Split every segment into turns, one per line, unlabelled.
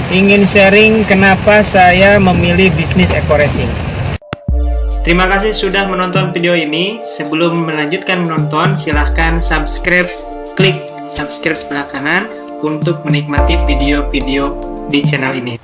ingin sharing kenapa saya memilih bisnis eco racing. Terima kasih sudah menonton video ini. Sebelum melanjutkan menonton, silahkan klik subscribe sebelah kanan untuk menikmati video-video di channel ini.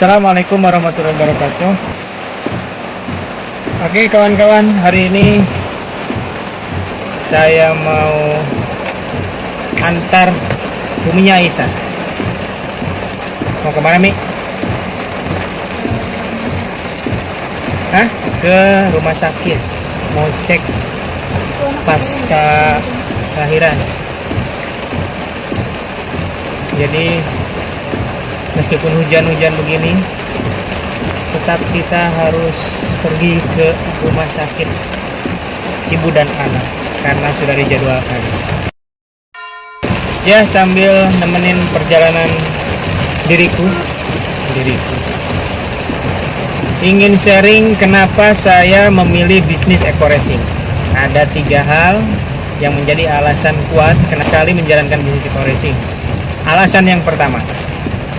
Assalamualaikum warahmatullahi wabarakatuh. Oke kawan-kawan, hari ini saya mau antar Buminya Aisyah. Mau kemana, Mi? Ke rumah sakit. Mau cek pasca kelahiran. Jadi meskipun hujan-hujan begini, tetap kita harus pergi ke rumah sakit ibu dan anak karena sudah dijadwalkan. Ya, sambil nemenin perjalanan diriku. Ingin sharing kenapa saya memilih bisnis eco racing. Ada 3 hal yang menjadi alasan kuat kenapa kali menjalankan bisnis eco racing. Alasan yang pertama,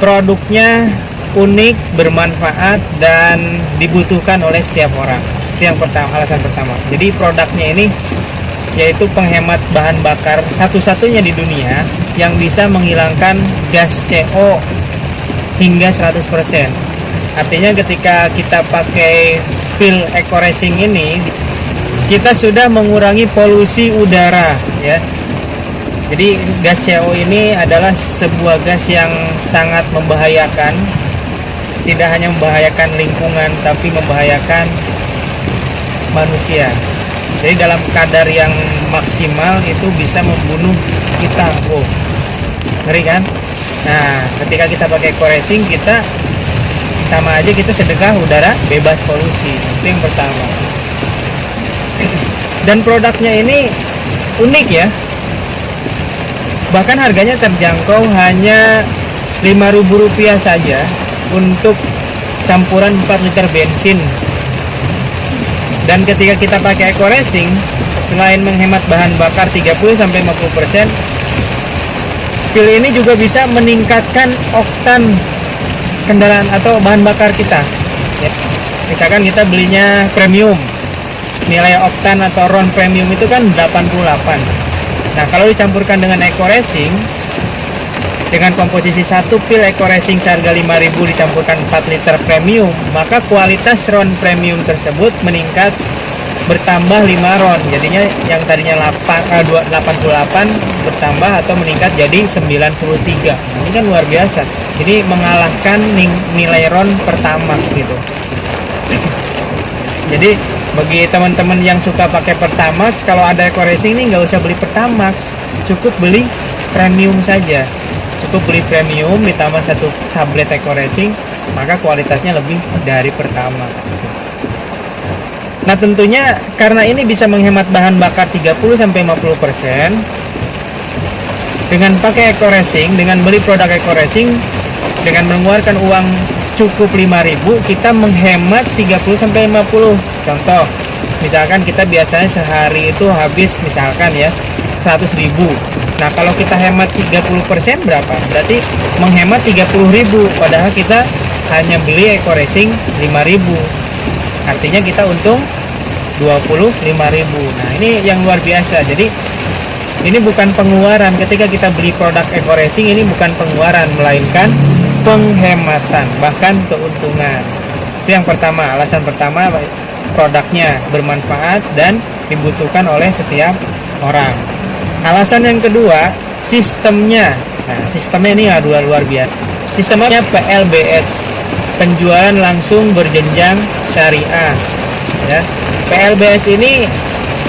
produknya unik, bermanfaat, dan dibutuhkan oleh setiap orang. Itu yang pertama, alasan pertama. Jadi produknya ini yaitu penghemat bahan bakar satu-satunya di dunia yang bisa menghilangkan gas CO hingga 100%. Artinya ketika kita pakai pil eco racing ini, kita sudah mengurangi polusi udara, ya. Jadi gas CO ini adalah sebuah gas yang sangat membahayakan. Tidak hanya membahayakan lingkungan, tapi membahayakan manusia. Jadi dalam kadar yang maksimal itu bisa membunuh kita. Ngeri kan? Nah, ketika kita pakai eco racing, kita sama aja kita sedekah udara bebas polusi. Itu yang pertama. Dan produknya ini unik ya. Bahkan harganya terjangkau, hanya Rp5.000 saja untuk campuran 4 liter bensin. Dan ketika kita pakai eco racing, selain menghemat bahan bakar 30-50%, pil ini juga bisa meningkatkan oktan kendaraan atau bahan bakar kita, ya. Misalkan kita belinya premium, nilai oktan atau RON premium itu kan 88. Nah, kalau dicampurkan dengan eco racing, dengan komposisi 1 pil eco racing seharga Rp5.000 dicampurkan 4 liter premium, maka kualitas RON premium tersebut meningkat bertambah 5 RON. Jadinya yang tadinya 88 bertambah atau meningkat jadi 93. Ini kan luar biasa. Jadi mengalahkan nilai RON Pertamax gitu. Jadi bagi teman-teman yang suka pakai Pertamax, kalau ada eco racing ini nggak usah beli Pertamax, cukup beli premium saja. Cukup beli premium ditambah 1 tablet eco racing, maka kualitasnya lebih dari Pertamax. Nah, tentunya karena ini bisa menghemat bahan bakar 30-50%, dengan pakai eco racing, dengan beli produk eco racing, dengan mengeluarkan uang cukup Rp5.000, kita menghemat 30-50. Contoh, misalkan kita biasanya sehari itu habis misalkan ya 100.000. Nah, kalau kita hemat 30% berapa? Berarti menghemat 30.000, padahal kita hanya beli eco racing 5.000. Artinya kita untung 25.000. Nah, ini yang luar biasa. Jadi ini bukan pengeluaran. Ketika kita beli produk eco racing, ini bukan pengeluaran, melainkan penghematan, bahkan keuntungan. Itu yang pertama, alasan pertama, produknya bermanfaat dan dibutuhkan oleh setiap orang. Alasan yang kedua, sistemnya. Nah, sistemnya ini luar biasa. Sistemnya PLBS, penjualan langsung berjenjang syariah. Ya, PLBS ini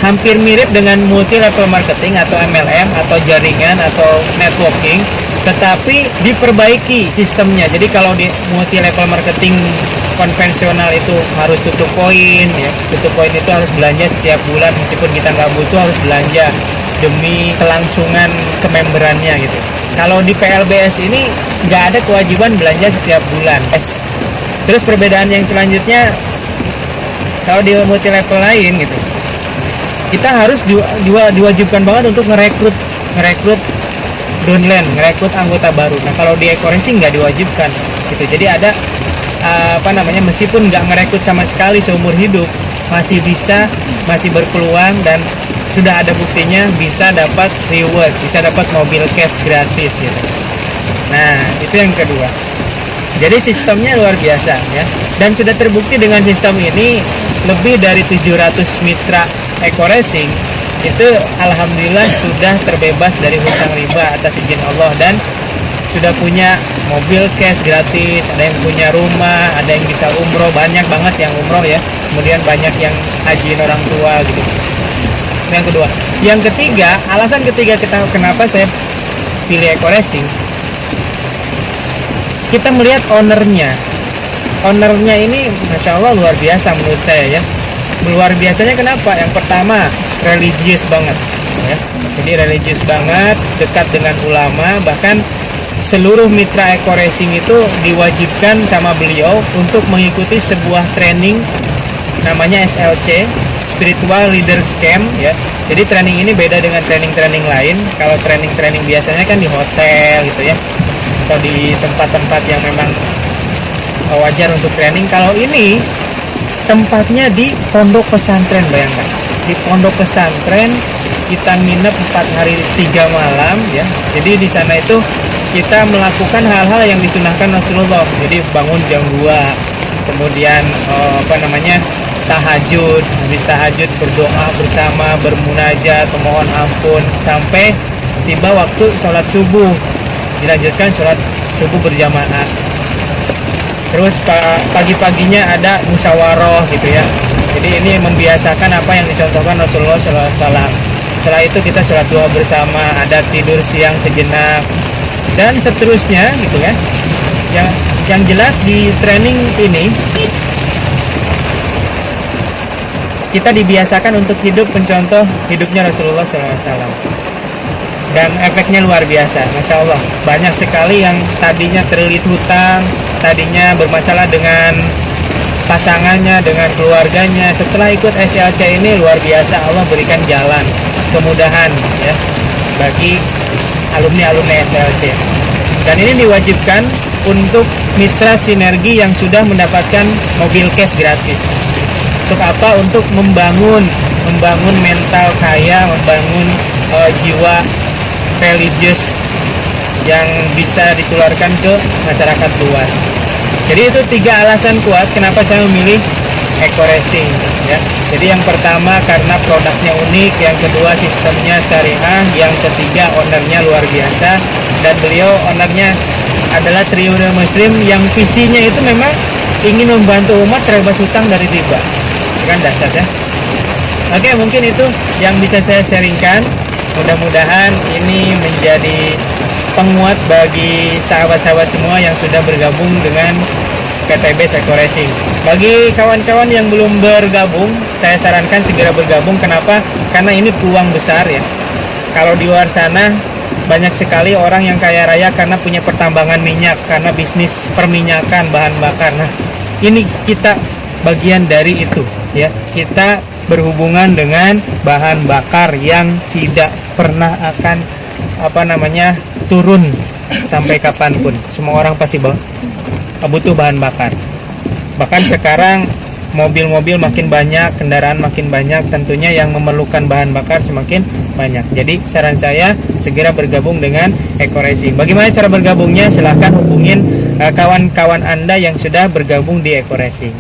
hampir mirip dengan multi level marketing atau MLM atau jaringan atau networking, tetapi diperbaiki sistemnya. Jadi kalau di multi level marketing konvensional itu harus tutup poin, ya. Tutup poin itu harus belanja setiap bulan, meskipun kita nggak butuh harus belanja demi kelangsungan kememberannya gitu. Kalau di PLBS ini nggak ada kewajiban belanja setiap bulan. Terus perbedaan yang selanjutnya, kalau di multi level lain gitu, kita harus diwajibkan banget untuk ngerekrut downline, ngerekrut anggota baru. Nah kalau di Ekoracing nggak diwajibkan gitu. Jadi ada meskipun nggak ngerekrut sama sekali seumur hidup, masih berpeluang dan sudah ada buktinya bisa dapat reward, bisa dapat mobil cash gratis gitu. Nah itu yang kedua. Jadi sistemnya luar biasa ya, dan sudah terbukti dengan sistem ini lebih dari 700 mitra Ekoracing itu alhamdulillah sudah terbebas dari hutang riba atas izin Allah, dan sudah punya mobil cash gratis, ada yang punya rumah, ada yang bisa umroh, banyak banget yang umroh ya, kemudian banyak yang hajiin orang tua gitu. Yang kedua, yang ketiga, alasan ketiga kenapa saya pilih Ekoracing, kita melihat ownernya ini masya Allah luar biasa menurut saya ya. Luar biasanya kenapa? Yang pertama, religius banget ya. Jadi religius banget, dekat dengan ulama, bahkan seluruh mitra Ekoracing itu diwajibkan sama beliau untuk mengikuti sebuah training namanya SLC, Spiritual Leaders Camp ya. Jadi training ini beda dengan training-training lain. Kalau training-training biasanya kan di hotel gitu ya, atau di tempat-tempat yang memang wajar untuk training. Kalau ini tempatnya di pondok pesantren, bayangkan. Di pondok pesantren kita nginep 4 hari 3 malam ya. Jadi di sana itu kita melakukan hal-hal yang disunahkan Rasulullah. Jadi bangun jam 2, kemudian tahajud, habis tahajud berdoa bersama, bermunajat, memohon ampun sampai tiba waktu sholat subuh. Dilanjutkan sholat subuh berjamaah. Terus pagi-paginya ada musyawarah gitu ya. Jadi ini membiasakan apa yang dicontohkan Rasulullah SAW. Setelah itu kita sholat duha bersama, ada tidur siang sejenak, dan seterusnya gitu ya. Yang jelas di training ini kita dibiasakan untuk hidup mencontoh hidupnya Rasulullah SAW. Dan efeknya luar biasa, Masya Allah. Banyak sekali yang tadinya terlilit hutang, tadinya bermasalah dengan pasangannya, dengan keluarganya. Setelah ikut SLC ini luar biasa, Allah berikan jalan, kemudahan ya bagi alumni SLC. Dan ini diwajibkan untuk mitra sinergi yang sudah mendapatkan mobil cash gratis. Untuk apa? Untuk membangun mental kaya, membangun jiwa religius yang bisa ditularkan ke masyarakat luas. Jadi itu 3 alasan kuat kenapa saya memilih Ekoracing ya. Jadi yang pertama karena produknya unik, yang kedua sistemnya syariah, yang ketiga ownernya luar biasa, dan beliau ownernya adalah triliuner muslim yang visinya itu memang ingin membantu umat terbebas hutang dari riba. Kan dahsyat ya. Oke, mungkin itu yang bisa saya sharingkan. Mudah-mudahan ini menjadi penguat bagi sahabat-sahabat semua yang sudah bergabung dengan PTBS Ekoracing. Bagi kawan-kawan yang belum bergabung, saya sarankan segera bergabung. Kenapa? Karena ini peluang besar ya. Kalau di luar sana banyak sekali orang yang kaya raya karena punya pertambangan minyak, karena bisnis perminyakan, bahan bakar. Nah, ini kita bagian dari itu ya. Kita berhubungan dengan bahan bakar yang tidak pernah akan turun sampai kapanpun. Semua orang pasti butuh bahan bakar. Bahkan sekarang mobil-mobil makin banyak, kendaraan makin banyak, tentunya yang memerlukan bahan bakar semakin banyak. Jadi saran saya segera bergabung dengan Ekoracing. Bagaimana cara bergabungnya? Silahkan hubungin kawan-kawan Anda yang sudah bergabung di Ekoracing.